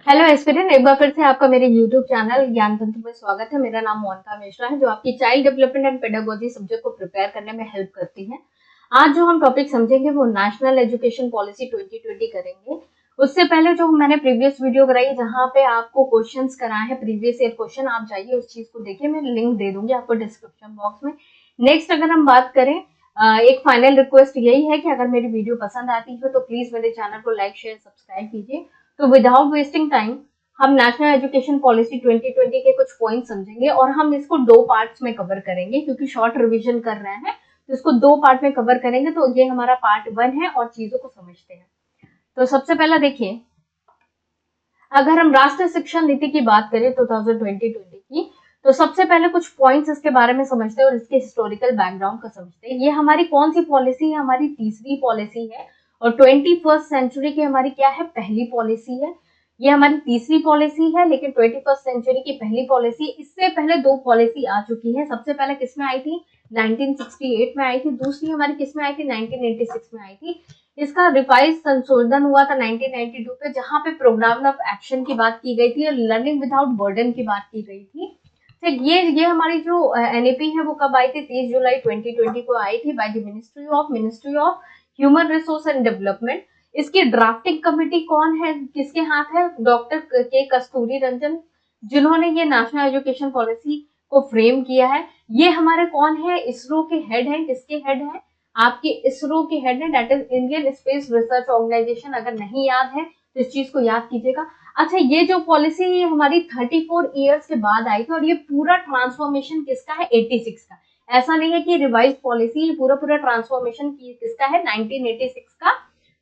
Hello aspirant, एक बार फिर से आपका मेरे यूट्यूब चैनल ज्ञान तंत्र में स्वागत है। मेरा नाम मोनिका मिश्रा है, जो आपकी child development and pedagogy subject को प्रिपेयर करने में हेल्प करती है। आज जो हम टॉपिक समझेंगे वो नेशनल एजुकेशन पॉलिसी 2020 करेंगे। उससे पहले जो मैंने प्रीवियस वीडियो कराई जहां पे आपको क्वेश्चंस कराए हैं, प्रीवियस ईयर क्वेश्चन, आप जाइए उस चीज को देखिए। मैं लिंक दे दूंगी आपको डिस्क्रिप्शन बॉक्स में। नेक्स्ट अगर हम बात करें, एक फाइनल रिक्वेस्ट यही है कि अगर मेरी वीडियो पसंद आती है तो प्लीज मेरे चैनल को लाइक शेयर सब्सक्राइब कीजिए। तो विदाउट वेस्टिंग टाइम हम नेशनल एजुकेशन पॉलिसी 2020 के कुछ पॉइंट समझेंगे और हम इसको दो पार्ट्स में कवर करेंगे क्योंकि शॉर्ट रिवीजन कर रहे हैं, तो इसको दो पार्ट में कवर करेंगे। तो ये हमारा पार्ट 1 है और चीजों को समझते हैं। तो सबसे पहला देखिए, अगर हम राष्ट्रीय शिक्षा नीति की बात करें 2020 की, तो सबसे पहले कुछ पॉइंट्स इसके बारे में समझते हैं और इसके हिस्टोरिकल बैकग्राउंड को समझते हैं। ये हमारी कौन सी पॉलिसी है? हमारी तीसरी पॉलिसी है और 21st सेंचुरी की हमारी क्या है? पहली पॉलिसी है। ये हमारी तीसरी पॉलिसी है, लेकिन 21st सेंचुरी की पहली पॉलिसी। इससे पहले दो पॉलिसी आ चुकी है। सबसे पहले किसमें आई थी? 1968 में आई थी। दूसरी हमारी किसमें आई थी? 1986 में आई थी। इसका रिवाइज संशोधन हुआ था 1992 पे, जहां पे प्रोग्राम ऑफ एक्शन की बात की गई थी और लर्निंग विदाउट बर्डन की बात की गई थी। ठीक, ये हमारी जो एनईपी है वो कब आई थी? 30 जुलाई 2020 को आई थी by the ministry of human resource and development. इसकी ड्राफ्टिंग कमेटी कौन है? किसके हाथ है? डॉक्टर के कस्तूरी रंजन, जिन्होंने ये नेशनल एजुकेशन पॉलिसी को फ्रेम किया है। ये हमारे कौन है? इसरो के हेड हैं। किसके हेड हैं? आपके इसरो के हेड है, that is Indian space research organisation. अगर नहीं याद है तो इस चीज को याद कीजिएगा। अच्छा, ये जो पॉलिसी है हमारी 34 ईयर्स के बाद आई थी और ये पूरा ट्रांसफॉर्मेशन किसका है? 86 का। ऐसा नहीं है कि रिवाइज पॉलिसी, ये पूरा पूरा ट्रांसफॉर्मेशन किसका है? 1986 का।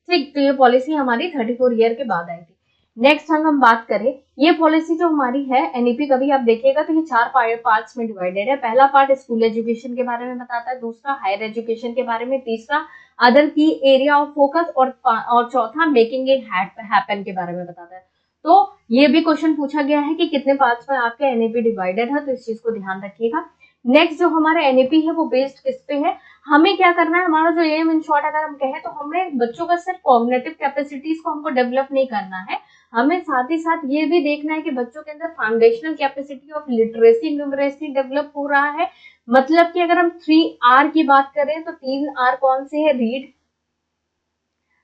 ठीक, तो ये पॉलिसी हमारी 34 ईयर के बाद आई थी। नेक्स्ट हम बात करें, ये पॉलिसी जो हमारी है एनईपी, कभी आप देखिएगा तो ये चार पार्ट्स में डिवाइडेड है। पहला पार्ट स्कूल एजुकेशन के बारे में बताता है, दूसरा हायर एजुकेशन के बारे में, तीसरा अदर की एरिया ऑफ फोकस और चौथा मेकिंग इट हैपन के बारे में बताता है। तो ये भी क्वेश्चन पूछा गया है कि कितने पार्ट्स में आपके एनईपी डिवाइडेड है, तो इस चीज को ध्यान रखिएगा। नेक्स्ट जो हमारा एनईपी है वो बेस्ड किस पे है? हमें क्या करना है? हमारा जो एम इन शॉर्ट अगर हम कहें तो हमें बच्चों का सिर्फ कॉग्निटिव कैपेसिटीज को हमको डेवलप नहीं करना है, हमें साथ ही साथ ये भी देखना है कि बच्चों के अंदर foundational capacity of literacy numeracy develop हो रहा है। मतलब कि अगर हम 3R की बात करें तो 3R कौन से है? Read,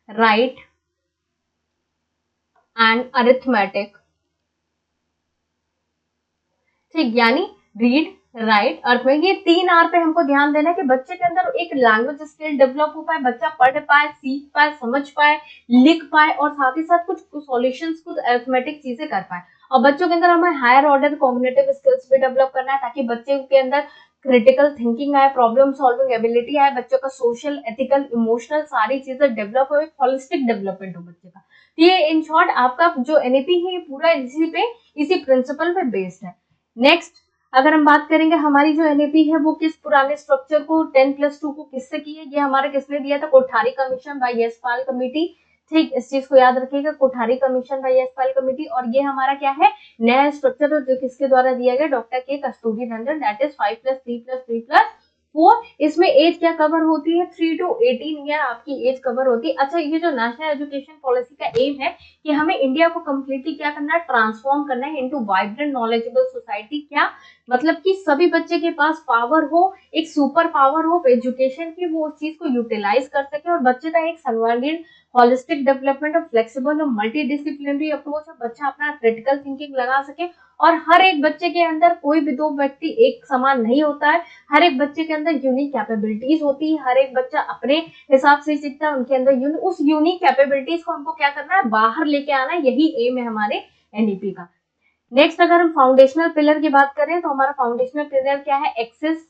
right and arithmetic. ठीक, यानी रीड, राइट, अर्थमेटिक, ये 3R पे हमको ध्यान देना है कि बच्चे के अंदर एक लैंग्वेज स्किल डेवलप हो पाए, बच्चा पढ़ पाए, सीख पाए, समझ पाए, लिख पाए और साथ ही साथ कुछ सॉल्यूशंस, कुछ अरिथमेटिक चीजें कर पाए। और बच्चों के अंदर हमें हायर ऑर्डर कॉग्निटिव स्किल्स भी डेवलप करना है ताकि बच्चे के अंदर क्रिटिकल थिंकिंग आए, प्रॉब्लम सॉल्विंग एबिलिटी आए, बच्चों का सोशल, एथिकल, इमोशनल सारी चीजें डेवलप हो, होलिस्टिक डेवलपमेंट हो बच्चे का। तो ये इन शॉर्ट आपका जो एनईपी है ये पूरा इसी प्रिंसिपल पे बेस्ड है। नेक्स्ट अगर हम बात करेंगे, हमारी जो एनईपी है वो किस पुराने स्ट्रक्चर को 10+2 को किससे की है? ये हमारे किसने दिया था? Kothari commission by Yashpal committee. ठीक, इस चीज को याद रखिएगा, Kothari commission by Yashpal committee. और ये हमारा क्या है? नया स्ट्रक्चर जो किसके द्वारा दिया गया? डॉक्टर के कस्तूरी रंजन, दैट इज 5+3+3+4। इसमें एज क्या कवर होती है? 3 to 18 ईयर आपकी एज कवर होती है। अच्छा, ये जो नेशनल एजुकेशन पॉलिसी का एम है कि हमें इंडिया को कम्प्लीटली क्या करना है? ट्रांसफॉर्म करना है इनटू वाइब्रेंट नॉलेजेबल सोसाइटी। क्या मतलब कि सभी बच्चे के पास पावर हो, एक सुपर पावर हो एजुकेशन की, वो उस चीज को यूटिलाइज कर सके और बच्चे का एक सर्वांगीण होलिस्टिक डेवलपमेंट और फ्लेक्सिबल और मल्टी डिसिप्लिनरी अप्रोच है, बच्चा अपना क्रिटिकल थिंकिंग लगा सके। और हर एक बच्चे के अंदर कोई भी दो व्यक्ति एक समान नहीं होता है, हर एक बच्चे के अंदर यूनिक कैपेबिलिटीज होती है, हर एक बच्चा अपने हिसाब से सीखता है, उनके अंदर उस यूनिक कैपेबिलिटीज को हमको क्या करना है? बाहर लेके आना है, यही एम है हमारे एनईपी का। नेक्स्ट अगर हम फाउंडेशनल पिलर की बात करें तो हमारा फाउंडेशनल पिलर क्या है? एक्सेस,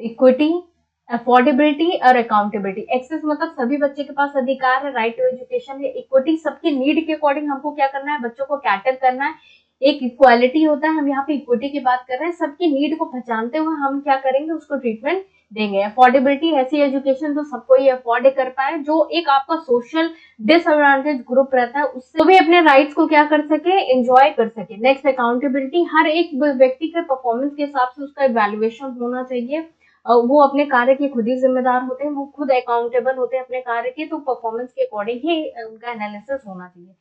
इक्विटी, अफोर्डेबिलिटी और अकाउंटेबिलिटी। एक्सेस मतलब सभी बच्चे के पास अधिकार है, राइट टू एजुकेशन है। इक्विटी, सबकी नीड के अकॉर्डिंग हमको क्या करना है? बच्चों को कैटर करना है। एक इक्वालिटी होता है, हम यहाँ पे इक्विटी की बात कर रहे हैं, सबकी नीड को पहचानते हुए हम क्या करेंगे? उसको ट्रीटमेंट देंगे। अफोर्डेबिलिटी, ऐसी एजुकेशन जो सबको ये अफोर्ड कर पाए, जो एक आपका सोशल डिसएडवांटेज ग्रुप रहता है उससे तो भी अपने राइट्स को क्या कर सके? एंजॉय कर सके। नेक्स्ट अकाउंटेबिलिटी, हर एक व्यक्ति के परफॉर्मेंस के हिसाब से उसका इवैल्यूएशन होना चाहिए। वो अपने कार्य के खुद ही जिम्मेदार होते हैं, वो खुद अकाउंटेबल होते हैं अपने कार्य के, तो परफॉर्मेंस के अकॉर्डिंग ही उनका एनालिसिस होना चाहिए।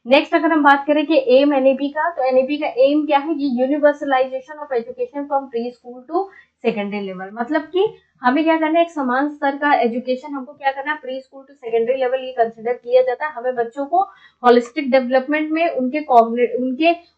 नेक्स्ट अगर हम बात करें कि एम एनईपी का, तो एनईपी का एम क्या है, ये universalisation of education from pre school to secondary level, मतलब कि हमें क्या करना है, एक समान स्तर का एजुकेशन हमको क्या करना है, pre school to secondary level ये कंसिडर किया जाता है। हमें बच्चों को होलिस्टिक डेवलपमेंट में उनके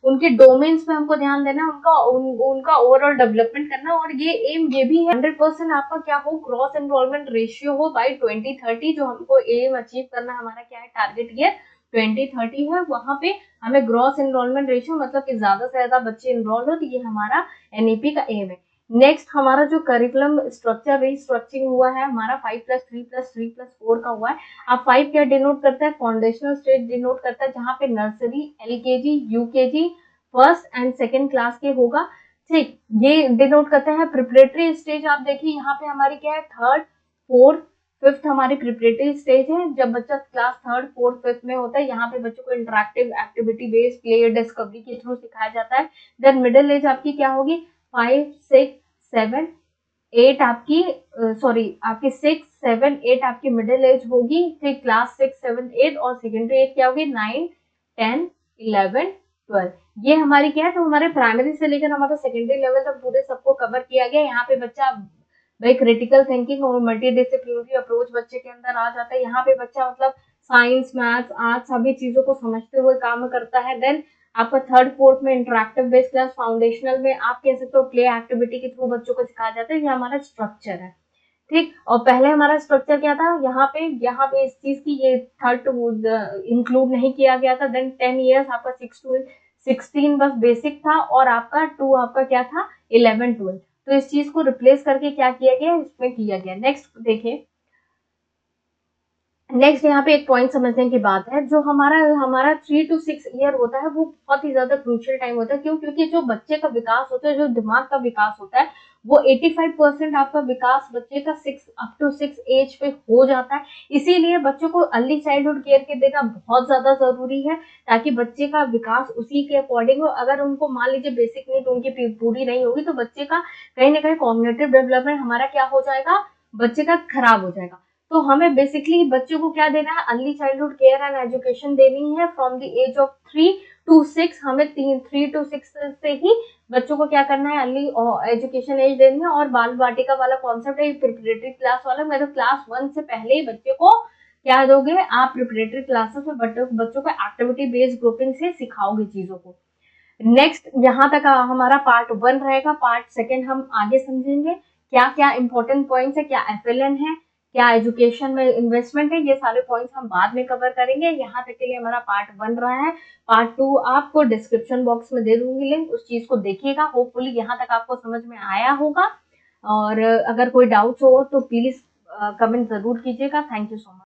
उनके डोमेन्स में हमको ध्यान देना, उनका ओवरऑल डेवलपमेंट करना। और ये एम ये भी है 100% आपका क्या हो, क्रॉस एनरोलमेंट रेशियो हो बाई 2030, जो हमको एम अचीव करना हमारा क्या है, टारगेट ईयर 2030 है। वहां पे हमें ग्रॉस एनरोलमेंट रेशियो मतलब कि ज्यादा से ज्यादा बच्चे एनरोल हो, तो ये हमारा एनईपी का एम है। नेक्स्ट हमारा जो करिकुलम स्ट्रक्चर रीस्ट्रक्चरिंग हुआ है हमारा 5+3+3+4 का हुआ है। अब 5 क्या डिनोट करता है, फाउंडेशनल स्टेज डिनोट करता है, जहाँ पे nursery, LKG, UKG, first and second class के होगा, ठीक। ये डिनोट करता है प्रिपरेटरी स्टेज। आप देखिए यहाँ पे हमारी क्या है, थर्ड, फोर्थ, फिफ्थ हमारी प्रिपरेटरी स्टेज है, जब बच्चा क्लास थर्ड, फोर्थ, फिफ्थ में होता है। यहाँ पे बच्चों को interactive activity based play discovery के थ्रू सिखाया जाता है। देन मिडिल एज आपकी क्या होगी, 5, 6, 7, 8 आपकी आपकी 6, 7, 8 आपकी मिडिल एज होगी, फिर क्लास 6, 7, 8 और सेकेंडरी एज क्या होगी, 9, 10, 11, 12। ये हमारी क्या है, तो हमारे प्राइमरी से लेकर हमारा सेकेंडरी लेवल तक पूरे सबको कवर किया गया। यहाँ पे बच्चा भाई क्रिटिकल थिंकिंग और मल्टी डिसिप्लिनरी अप्रोच बच्चे के अंदर आ जाता है। यहाँ पे बच्चा मतलब साइंस, मैथ्स, आर्ट्स सभी चीजों को समझते हुए काम करता है। देन आपका थर्ड, फोर्थ में इंटरेक्टिव बेस्ड क्लास, फाउंडेशनल में आप कह सकते हो प्ले एक्टिविटी के थ्रू बच्चों को सिखाया जाता है। ये हमारा स्ट्रक्चर है, ठीक। और पहले हमारा स्ट्रक्चर क्या था, यहाँ पे इस चीज की ये थर्ड इंक्लूड नहीं किया गया था। देन 10 ईयर्स आपका 6 to 16 बस बेसिक था, और आपका 2 आपका क्या था, 11, 12। तो इस चीज को रिप्लेस करके क्या किया गया, इसमें किया गया। नेक्स्ट देखिए, नेक्स्ट यहाँ पे एक पॉइंट समझने की बात है, जो हमारा हमारा 3 to 6 ईयर होता है वो बहुत ही ज्यादा क्रूशियल टाइम होता है। क्यों? क्योंकि जो बच्चे का विकास होता है, जो दिमाग का विकास होता है, वो 85% आपका विकास बच्चे का 6 एज पे हो जाता है। इसीलिए बच्चों को अर्ली चाइल्डहुड केयर के देना बहुत ज्यादा जरूरी है, ताकि बच्चे का विकास उसी के अकॉर्डिंग हो। अगर उनको मान लीजिए बेसिक नीड उनकी पूरी नहीं होगी, तो बच्चे का कहीं ना कहीं कॉग्निटिव डेवलपमेंट हमारा क्या हो जाएगा, बच्चे का खराब हो जाएगा। तो हमें बेसिकली बच्चों को क्या देना है, early childhood care and education देनी है from the age of 3 to 6। हमें 3 to 6 से ही बच्चों को क्या करना है, अर्ली एजुकेशन एज देनी है। और बाल वाटिका वाला कॉन्सेप्ट है प्रिपरेटरी क्लास वाला, मैं तो क्लास 1 से पहले ही बच्चे को क्या दोगे, आप प्रिपरेटरी क्लासेस में बच्चों को एक्टिविटी बेस्ड ग्रुपिंग से सिखाओगे चीजों को। नेक्स्ट यहाँ तक हमारा पार्ट 1 रहेगा। पार्ट 2 हम आगे समझेंगे, क्या क्या इंपॉर्टेंट पॉइंट्स है, क्या एफएलएन है, क्या एजुकेशन में इन्वेस्टमेंट है, ये सारे पॉइंट्स हम बाद में कवर करेंगे। यहाँ तक के लिए हमारा पार्ट 1 रहा है। पार्ट 2 आपको डिस्क्रिप्शन बॉक्स में दे दूंगी लिंक, उस चीज को देखिएगा। होपफुली यहाँ तक आपको समझ में आया होगा, और अगर कोई डाउट्स हो तो प्लीज कमेंट जरूर कीजिएगा। Thank you so much.